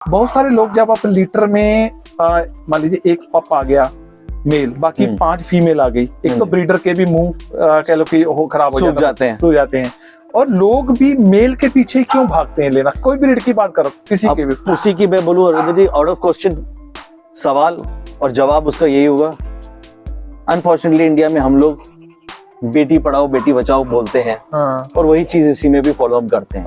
बहुत सारे लोग जब आप लीटर में मान लीजिए एक पप आ गया मेल, बाकी 5 फीमेल आ गई, एक तो ब्रीडर के भी मुंह कह लो कि वो खराब हो जाते हैं। और लोग भी मेल के पीछे क्यों भागते हैं लेना, कोई ब्रीड की बात करो किसी के भी, उसी की मैं बोलूं जी, आउट ऑफ क्वेश्चन सवाल और जवाब उसका यही होगा। अनफॉर्चुनेटली इंडिया में हम लोग बेटी पढ़ाओ बेटी बचाओ बोलते हैं, और वही चीज इसी में भी फॉलो अप करते हैं।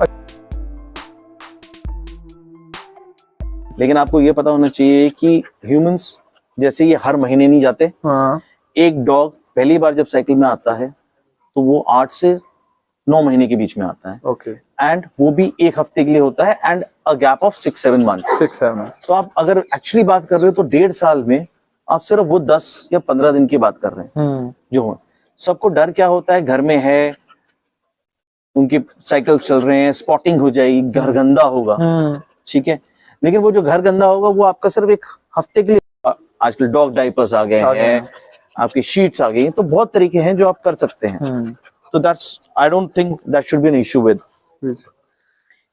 लेकिन आपको ये पता होना चाहिए कि ह्यूमंस जैसे ये हर महीने नहीं जाते। एक डॉग पहली बार जब साइकिल में आता है तो वो 8 से 9 महीने के बीच में आता है। एंड वो भी एक हफ्ते के लिए होता है, and a gap of 6-7 months. तो आप अगर एक्चुअली बात कर रहे हो तो 1.5 साल में आप सिर्फ वो 10 या 15 दिन की बात कर रहे हैं। जो सबको डर क्या होता है, घर में है, उनकी साइकिल चल रहे हैं, स्पॉटिंग हो जाएगी, घर गंदा होगा, ठीक है। लेकिन वो जो घर गंदा होगा वो आपका सिर्फ एक हफ्ते के लिए। आजकल डॉग डाइपर्स आ गए हैं, आपकी शीट्स आ गई हैं, तो बहुत तरीके हैं जो आप कर सकते हैं। तो that's, I don't think that should be an issue with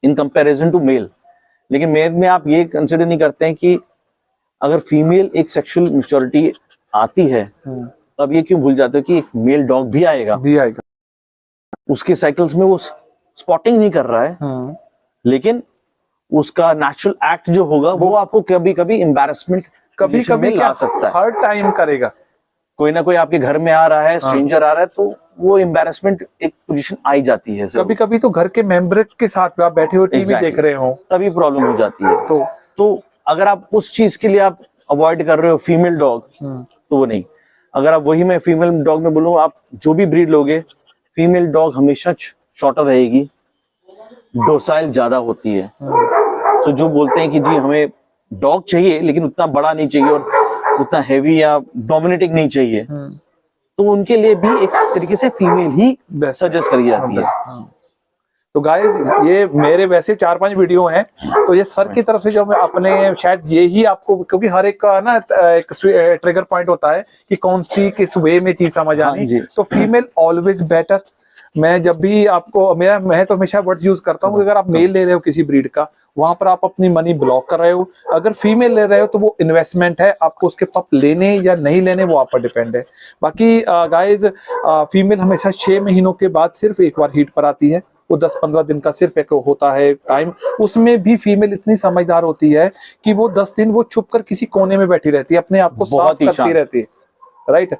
in comparison to male. लेकिन मेल में आप ये कंसिडर नहीं करते हैं कि अगर फीमेल एक सेक्सुअल मैच्योरिटी आती है तो आप ये क्यों भूल जाते हो कि एक मेल डॉग भी आएगा। उसके साइकिल्स में वो स्पॉटिंग नहीं कर रहा है, लेकिन उसका नेचुरल एक्ट जो होगा वो आपको कभी कभी एम्बैरेसमेंट कभी ला सकता है, हर टाइम करेगा। कोई ना कोई आपके घर में आ रहा है, स्ट्रेंजर आ रहा है, तो वो एम्बैरेसमेंट एक पोजीशन आई जाती है। कभी कभी तो घर के मेंबर के साथ आप बैठे हुए टीवी देख रहे हो तभी प्रॉब्लम हो जाती है। तो अगर आप उस चीज के लिए आप अवॉइड कर रहे हो फीमेल डॉग, तो वो नहीं। अगर आप वही, मैं फीमेल डॉग में बोलूँ, आप जो भी ब्रीड लोगे, फीमेल डॉग हमेशा शॉर्टर रहेगी, डोसाइल ज्यादा होती है। तो जो बोलते हैं कि जी हमें डॉग चाहिए लेकिन उतना बड़ा नहीं चाहिए और उतना हैवी या डोमिनेटिंग नहीं चाहिए, तो उनके लिए भी एक तरीके से फीमेल ही सजेस्ट करी जाती है। तो गाइस, ये मेरे वैसे 4-5 वीडियो हैं, तो ये सर की तरफ से जो मैं अपने, शायद ये ही आपको, क्योंकि हर एक का ना एक ट्रिगर पॉइंट होता है कि कौन सी किस वे में चीज समझ आनी। तो फीमेल ऑलवेज बेटर। मैं जब भी आपको मैं तो हमेशा वर्ड्स यूज करता हूँ, अगर आप मेल ले रहे हो किसी ब्रीड का, वहां पर आप अपनी मनी ब्लॉक कर रहे हो। अगर फीमेल ले रहे हो तो वो इन्वेस्टमेंट है, आपको उसके पप लेने या नहीं लेने वो आप पर डिपेंड है। बाकी गाइज, फीमेल हमेशा 6 महीनों के बाद सिर्फ एक बार हीट पर आती है। वो 10-15 दिन का सिर्फ एक होता है टाइम। उसमें भी फीमेल इतनी समझदार होती है कि वो 10 दिन वो छुप कर किसी कोने में बैठी रहती है, अपने आप को साफ करती रहती है। राइट।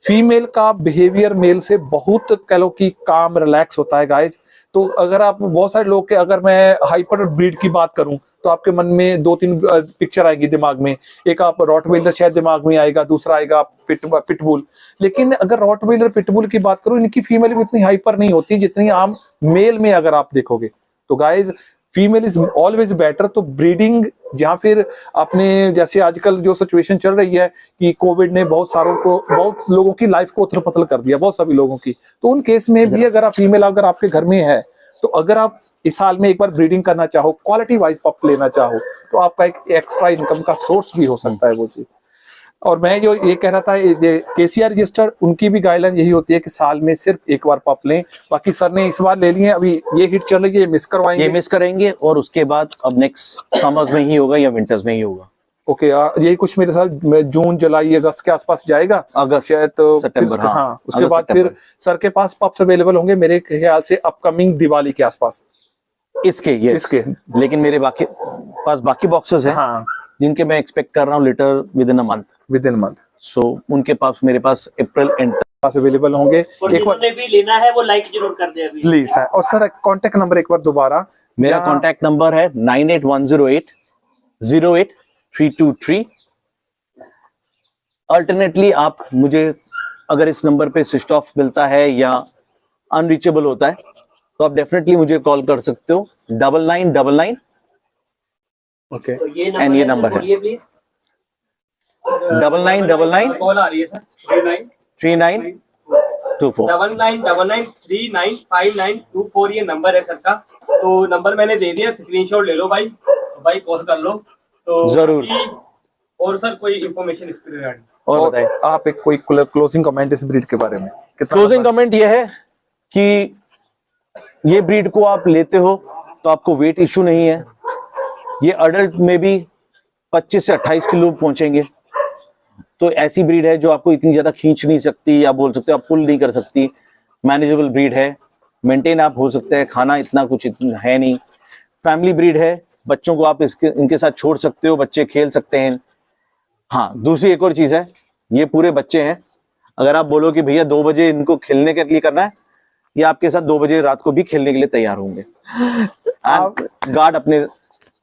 फीमेल का बिहेवियर मेल से बहुत कह लो कि काम, रिलैक्स होता है गाइज। तो अगर आप, बहुत सारे लोग के, अगर मैं हाइपर ब्रीड की बात करूं तो आपके मन में 2-3 पिक्चर आएगी दिमाग में। एक आप रॉटवेलर शायद दिमाग में आएगा, दूसरा आएगा पिटबुल। लेकिन अगर रॉटवेलर पिटबुल की बात करूं, इनकी फीमेल भी इतनी हाइपर नहीं होती जितनी आम मेल में अगर आप देखोगे। तो guys, female is always better. तो ब्रीडिंग, जहाँ फिर अपने जैसे आजकल जो सिचुएशन चल रही है कि कोविड ने बहुत लोगों की लाइफ को उथल-पुथल कर दिया, बहुत सभी लोगों की। तो उन केस में भी अगर आप फीमेल अगर आपके घर में है, तो अगर आप इस साल में एक बार ब्रीडिंग करना चाहो, क्वालिटी वाइज पप लेना चाहो, तो आपका एक एक्स्ट्रा इनकम का सोर्स भी हो सकता है वो चीज। और मैं जो ये कह रहा था, केसीआर रजिस्टर, उनकी भी गाइडलाइन यही होती है कि साल में सिर्फ एक बार पप लें। बाकी सर ने इस बार ले लिए, अभी ये हिट चल रही है, ये मिस करवाएंगे, ये मिस करेंगे, और उसके बाद अब नेक्स्ट समर्स में ही होगा या विंटर्स में ही होगा। ओके, यही कुछ मेरे साथ जून, जुलाई, अगस्त के आसपास जाएगा, अगस्त शायद तो सितंबर। हाँ, उसके बाद फिर सर के पास पप्स अवेलेबल होंगे मेरे ख्याल से अपकमिंग दिवाली के आसपास। इसके लेकिन मेरे पास बाकी बॉक्सेस हैं, हाँ, जिनके मैं एक्सपेक्ट कर रहा हूँ letter within a month. So उनके पास मेरे पास अप्रैल एंड पास अवेलेबल होंगे। एक बार भी लेना है वो लाइक जरूर कर दे अभी प्लीज। और सर कांटेक्ट नंबर एक बार दोबारा। मेरा कांटेक्ट नंबर है 9810808323। अल्टरनेटली आप मुझे, अगर इस नंबर पे स्विच ऑफ मिलता है या अनरीचेबल होता है, तो आप डेफिनेटली मुझे कॉल कर सकते हो 9999। ओके, तो ये नंबर है 9999 कॉल आ रही है सर 3924 9999395924 ये नंबर है सर का। तो नंबर मैंने दे दिया, स्क्रीनशॉट ले लो भाई कॉल कर लो तो जरूर। और सर कोई इंफॉर्मेशन इसके रिगार्डिंग और बताएं आप, एक कोई क्लोजिंग कमेंट इस ब्रीड के बारे में? क्लोजिंग कमेंट ये है कि ये ब्रीड को आप लेते हो तो आपको वेट इश्यू नहीं है, ये अडल्ट में भी 25 से 28 किलो पहुंचेंगे। तो ऐसी ब्रीड है जो आपको इतनी ज्यादा खींच नहीं सकती, या बोल सकते हो आप पुल नहीं कर सकती, मैनेजेबल ब्रीड है, मेंटेन आप हो सकते हैं, खाना इतना कुछ इतना है नहीं। फैमिली ब्रीड है, बच्चों को आप इनके साथ छोड़ सकते हो, बच्चे खेल सकते हैं। हाँ, दूसरी एक और चीज है, ये पूरे बच्चे हैं, अगर आप बोलो कि भैया 2 बजे इनको खेलने के लिए करना है, ये आपके साथ 2 बजे रात को भी खेलने के लिए तैयार होंगे। आप गार्ड अपने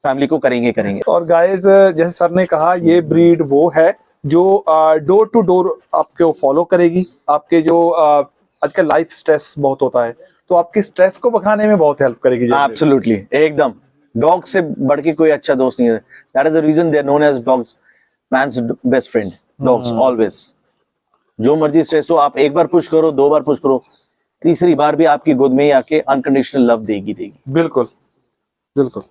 फैमिली को करेंगे। और गाइस जैसे सर ने कहा, ये ब्रीड वो है जो डोर टू डोर आपको फॉलो करेगी। आपके जो आजकल लाइफ स्ट्रेस बहुत होता है, तो आपके स्ट्रेस को भगाने में बहुत हेल्प करेगी। एब्सोल्युटली, एकदम। डॉग से बढ़ के कोई अच्छा दोस्त नहीं है। That is the reason they are known as dogs man's best friend. Dogs always, जो मर्जी स्ट्रेस हो, आप एक बार पुश करो, 2 बार पुश करो, तीसरी बार भी आपकी गोद में ही आके अनकंडीशनल लव देगी। बिल्कुल बिल्कुल।